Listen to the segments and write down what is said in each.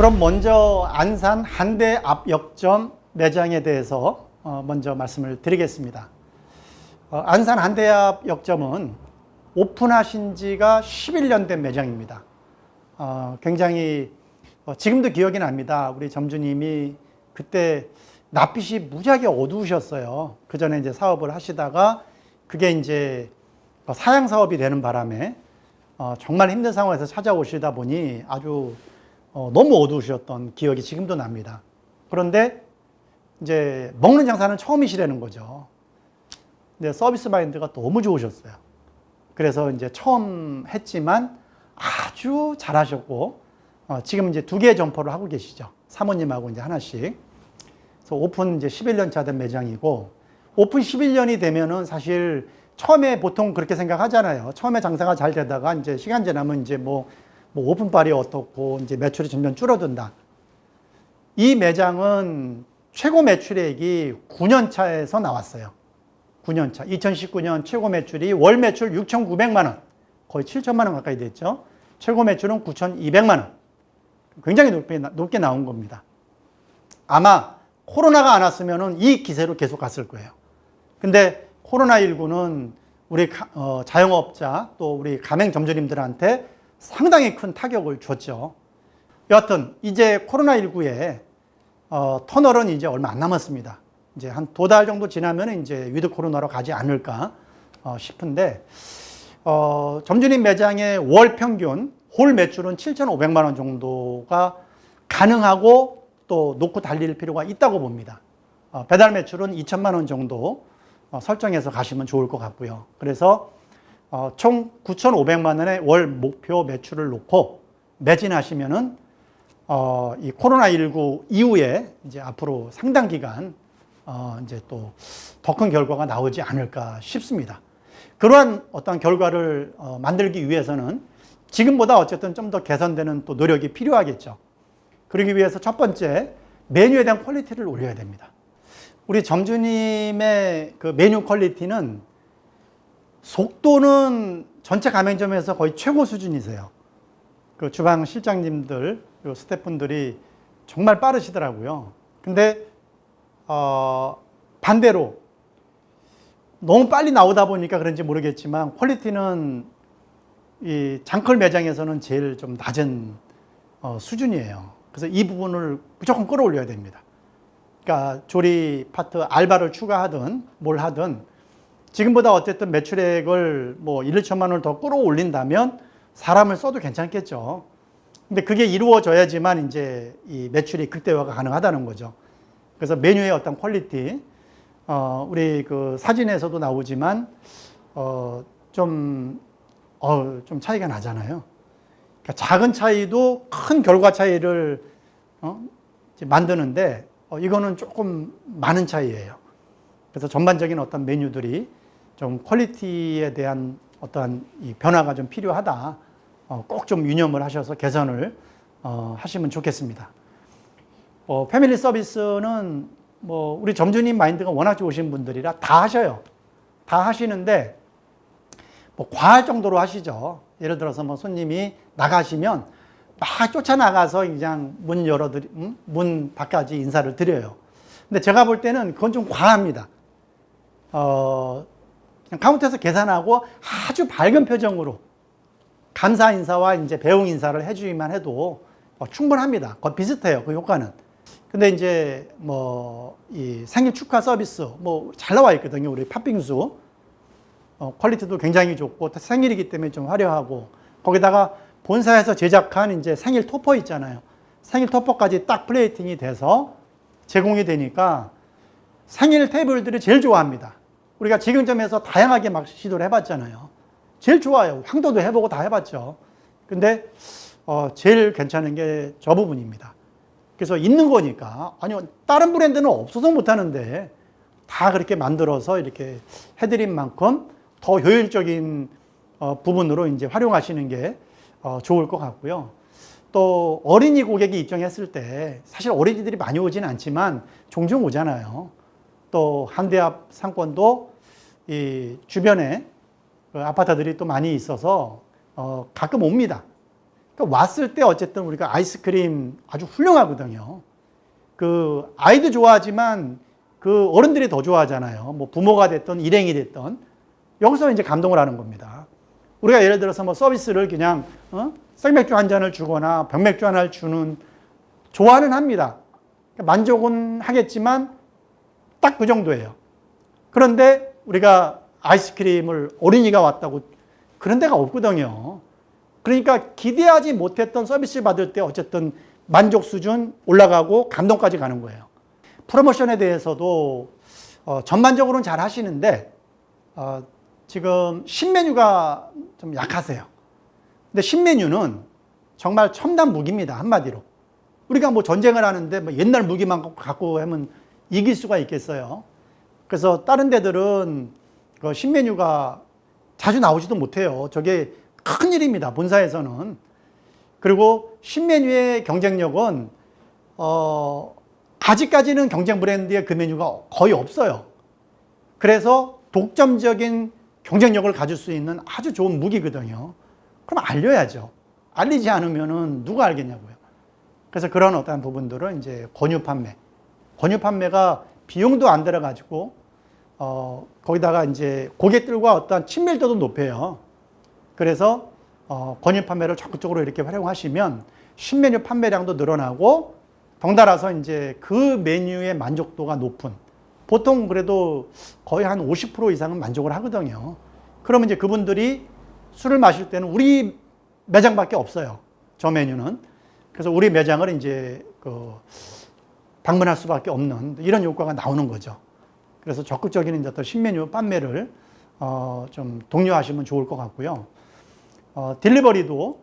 그럼 먼저 안산 한대 앞 역점 매장에 대해서 먼저 말씀을 드리겠습니다. 안산 한대 앞 역점은 오픈하신 지가 11년 된 매장입니다. 굉장히 지금도 기억이 납니다. 우리 점주님이 그때 낯빛이 무지하게 어두우셨어요. 그 전에 이제 사업을 하시다가 그게 이제 사양 사업이 되는 바람에 정말 힘든 상황에서 찾아오시다 보니 아주 너무 어두우셨던 기억이 지금도 납니다. 그런데 이제 먹는 장사는 처음이시라는 거죠. 근데 서비스 마인드가 너무 좋으셨어요. 그래서 이제 처음 했지만 아주 잘하셨고 지금 이제 2개의 점포를 하고 계시죠. 사모님하고 이제 하나씩. 그래서 오픈 이제 11년 차 된 매장이고, 오픈 11년이 되면은 사실 처음에 보통 그렇게 생각하잖아요. 처음에 장사가 잘 되다가 이제 시간 지나면 이제 뭐 오픈빨이 어떻고 이제 매출이 점점 줄어든다. 이 매장은 최고 매출액이 9년 차에서 나왔어요. 9년 차. 2019년 최고 매출이 월 매출 6,900만 원. 거의 7천만 원 가까이 됐죠. 최고 매출은 9,200만 원. 굉장히 높게 나온 겁니다. 아마 코로나가 안 왔으면 이 기세로 계속 갔을 거예요. 근데 코로나19는 우리 자영업자 또 우리 가맹 점주님들한테 상당히 큰 타격을 줬죠. 여하튼 이제 코로나19에 터널은 이제 얼마 안 남았습니다. 이제 한 2달 정도 지나면 이제 위드 코로나로 가지 않을까 싶은데, 점주님 매장의 월 평균 홀 매출은 7,500만 원 정도가 가능하고 또 놓고 달릴 필요가 있다고 봅니다. 배달 매출은 2천만 원 정도 설정해서 가시면 좋을 것 같고요. 그래서 총 9,500만 원의 월 목표 매출을 놓고 매진하시면은 이 코로나19 이후에 이제 앞으로 상당 기간 이제 또 더 큰 결과가 나오지 않을까 싶습니다. 그러한 어떤 결과를 만들기 위해서는 지금보다 어쨌든 좀 더 개선되는 또 노력이 필요하겠죠. 그러기 위해서 첫 번째, 메뉴에 대한 퀄리티를 올려야 됩니다. 우리 점주님의 그 메뉴 퀄리티는 속도는 전체 가맹점에서 거의 최고 수준이세요. 그 주방 실장님들, 그리고 스태프분들이 정말 빠르시더라고요. 근데 반대로 너무 빨리 나오다 보니까 그런지 모르겠지만 퀄리티는 이 장컬 매장에서는 제일 좀 낮은 수준이에요. 그래서 이 부분을 무조건 끌어올려야 됩니다. 그러니까 조리 파트 알바를 추가하든 뭘 하든 지금보다 어쨌든 매출액을 뭐 1, 2천만 원을 더 끌어올린다면 사람을 써도 괜찮겠죠. 근데 그게 이루어져야지만 이제 이 매출이 극대화가 가능하다는 거죠. 그래서 메뉴의 어떤 퀄리티, 우리 그 사진에서도 나오지만 좀 차이가 나잖아요. 그러니까 작은 차이도 큰 결과 차이를 만드는데 이거는 조금 많은 차이예요. 그래서 전반적인 어떤 메뉴들이 좀 퀄리티에 대한 어떠한 이 변화가 좀 필요하다. 꼭 좀 유념을 하셔서 개선을 하시면 좋겠습니다. 패밀리 서비스는 뭐 우리 점주님 마인드가 워낙 좋으신 분들이라 다 하셔요. 다 하시는데 뭐 과할 정도로 하시죠. 예를 들어서 뭐 손님이 나가시면 막 쫓아나가서 그냥 문 밖까지 인사를 드려요. 근데 제가 볼 때는 그건 좀 과합니다. 그냥 카운터에서 계산하고 아주 밝은 표정으로 감사 인사와 이제 배웅 인사를 해주기만 해도 충분합니다. 거의 비슷해요. 그 효과는. 근데 이제 뭐 이 생일 축하 서비스 뭐 잘 나와 있거든요. 우리 팥빙수. 퀄리티도 굉장히 좋고 생일이기 때문에 좀 화려하고 거기다가 본사에서 제작한 이제 생일 토퍼 있잖아요. 생일 토퍼까지 딱 플레이팅이 돼서 제공이 되니까 생일 테이블들이 제일 좋아합니다. 우리가 직영점에서 다양하게 막 시도를 해봤잖아요. 제일 좋아요. 황도도 해보고 다 해봤죠. 근데 제일 괜찮은 게 저 부분입니다. 그래서 있는 거니까 아니요 다른 브랜드는 없어서 못하는데 다 그렇게 만들어서 이렇게 해드린 만큼 더 효율적인 부분으로 이제 활용하시는 게 좋을 것 같고요. 또 어린이 고객이 입장했을 때 사실 어린이들이 많이 오진 않지만 종종 오잖아요. 또 한대앞 상권도 이 주변에 아파트들이 또 많이 있어서 가끔 옵니다. 그러니까 왔을 때 어쨌든 우리가 아이스크림 아주 훌륭하거든요. 그 아이도 좋아하지만 그 어른들이 더 좋아하잖아요. 뭐 부모가 됐던 일행이 됐던 여기서 이제 감동을 하는 겁니다. 우리가 예를 들어서 뭐 서비스를 그냥 생맥주 한 잔을 주거나 병맥주 하나를 주는 좋아는 합니다. 만족은 하겠지만 딱 그 정도예요. 그런데 우리가 아이스크림을 어린이가 왔다고 그런 데가 없거든요. 그러니까 기대하지 못했던 서비스 받을 때 어쨌든 만족 수준 올라가고 감동까지 가는 거예요. 프로모션에 대해서도 전반적으로는 잘 하시는데 지금 신메뉴가 좀 약하세요. 근데 신메뉴는 정말 첨단 무기입니다. 한마디로. 우리가 뭐 전쟁을 하는데 뭐 옛날 무기만 갖고 하면 이길 수가 있겠어요. 그래서 다른 데들은 그 신메뉴가 자주 나오지도 못해요. 저게 큰일입니다. 본사에서는. 그리고 신메뉴의 경쟁력은 아직까지는 경쟁 브랜드의 그 메뉴가 거의 없어요. 그래서 독점적인 경쟁력을 가질 수 있는 아주 좋은 무기거든요. 그럼 알려야죠. 알리지 않으면은 누가 알겠냐고요. 그래서 그런 어떤 부분들은 이제 권유 판매가 비용도 안 들어가지고 거기다가 이제 고객들과 어떤 친밀도도 높여요. 그래서 권유 판매를 적극적으로 이렇게 활용하시면 신메뉴 판매량도 늘어나고 덩달아서 이제 그 메뉴의 만족도가 높은, 보통 그래도 거의 한 50% 이상은 만족을 하거든요. 그러면 이제 그분들이 술을 마실 때는 우리 매장밖에 없어요. 저 메뉴는. 그래서 우리 매장을 이제 방문할 수밖에 없는 이런 효과가 나오는 거죠. 그래서 적극적인 이제 어떤 신메뉴 판매를 좀 독려하시면 좋을 것 같고요. 딜리버리도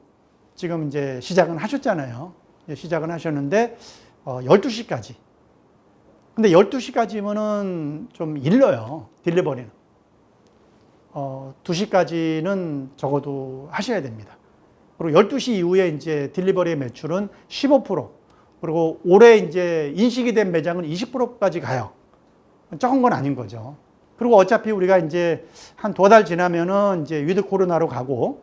지금 이제 시작은 하셨잖아요. 시작은 하셨는데 12시까지. 근데 12시까지면은 좀 일러요. 딜리버리는. 2시까지는 적어도 하셔야 됩니다. 그리고 12시 이후에 이제 딜리버리의 매출은 15%, 그리고 올해 이제 인식이 된 매장은 20%까지 가요. 적은 건 아닌 거죠. 그리고 어차피 우리가 이제 한 2달 지나면은 이제 위드 코로나로 가고,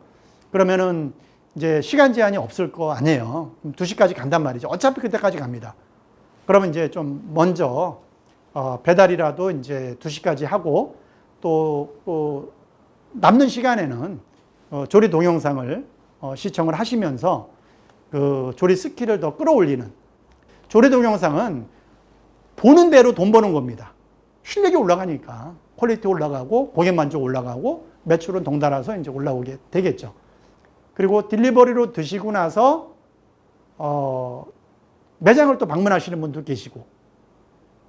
그러면은 이제 시간 제한이 없을 거 아니에요. 2시까지 간단 말이죠. 어차피 그때까지 갑니다. 그러면 이제 좀 먼저 배달이라도 이제 2시까지 하고, 또 남는 시간에는 조리 동영상을 시청을 하시면서 그 조리 스킬을 더 끌어올리는, 조리 동영상은 보는 대로 돈 버는 겁니다. 실력이 올라가니까 퀄리티 올라가고 고객 만족 올라가고 매출은 덩달아서 이제 올라오게 되겠죠. 그리고 딜리버리로 드시고 나서 매장을 또 방문하시는 분도 계시고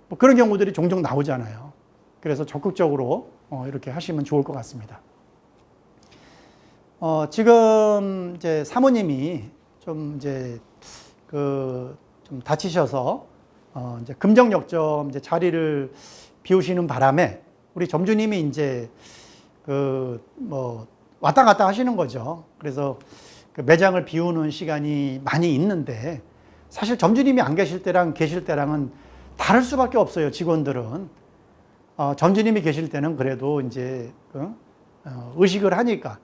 뭐 그런 경우들이 종종 나오잖아요. 그래서 적극적으로 이렇게 하시면 좋을 것 같습니다. 지금 이제 사모님이 좀 이제 좀 다치셔서 이제 금정역점 이제 자리를 비우시는 바람에 우리 점주님이 이제 뭐 왔다 갔다 하시는 거죠. 그래서 그 매장을 비우는 시간이 많이 있는데, 사실 점주님이 안 계실 때랑 계실 때랑은 다를 수밖에 없어요. 직원들은 점주님이 계실 때는 그래도 이제 의식을 하니까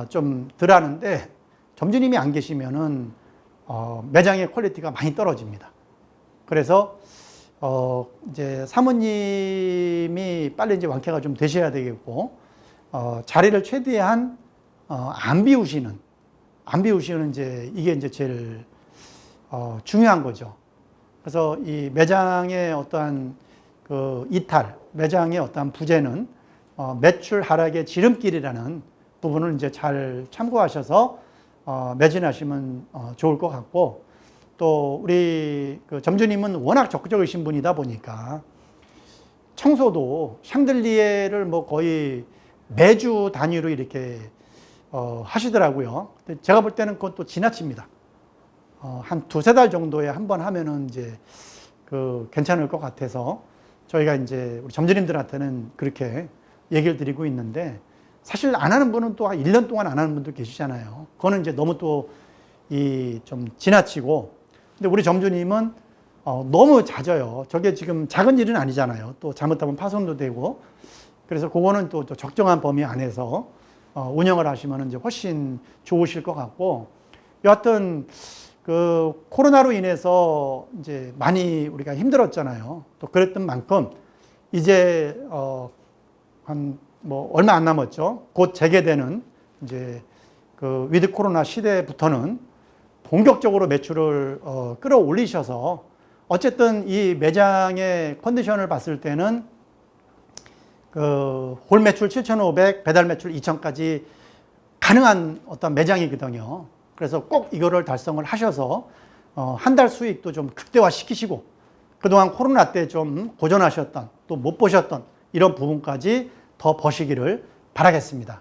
좀 덜 하는데, 점주님이 안 계시면은 매장의 퀄리티가 많이 떨어집니다. 그래서 이제 사모님이 빨리 이제 완쾌가 좀 되셔야 되겠고, 자리를 최대한 안 비우시는 이제 이게 이제 제일 중요한 거죠. 그래서 이 매장의 어떠한 그 이탈, 매장의 어떠한 부재는 매출 하락의 지름길이라는 부분을 이제 잘 참고하셔서 매진하시면 좋을 것 같고, 또 우리 그 점주님은 워낙 적극적이신 분이다 보니까 청소도 샹들리에를 뭐 거의 매주 단위로 이렇게 하시더라고요. 근데 제가 볼 때는 그건 또 지나칩니다. 한 2-3달 정도에 한 번 하면은 이제 괜찮을 것 같아서 저희가 이제 우리 점주님들한테는 그렇게 얘기를 드리고 있는데, 사실 안 하는 분은 또 1년 동안 안 하는 분도 계시잖아요. 그거는 이제 너무 또 좀 지나치고, 근데 우리 점주님은 너무 잦아요. 저게 지금 작은 일은 아니잖아요. 또 잘못하면 파손도 되고, 그래서 그거는 또 적정한 범위 안에서 운영을 하시면 이제 훨씬 좋으실 것 같고, 여하튼 그 코로나로 인해서 이제 많이 우리가 힘들었잖아요. 또 그랬던 만큼 이제 한 뭐 얼마 안 남았죠. 곧 재개되는 이제 그 위드 코로나 시대부터는 본격적으로 매출을 끌어올리셔서 어쨌든 이 매장의 컨디션을 봤을 때는 그 홀 매출 7,500, 배달 매출 2,000까지 가능한 어떤 매장이거든요. 그래서 꼭 이거를 달성을 하셔서 한 달 수익도 좀 극대화시키시고 그동안 코로나 때 좀 고전하셨던 또 못 보셨던 이런 부분까지 더 버시기를 바라겠습니다.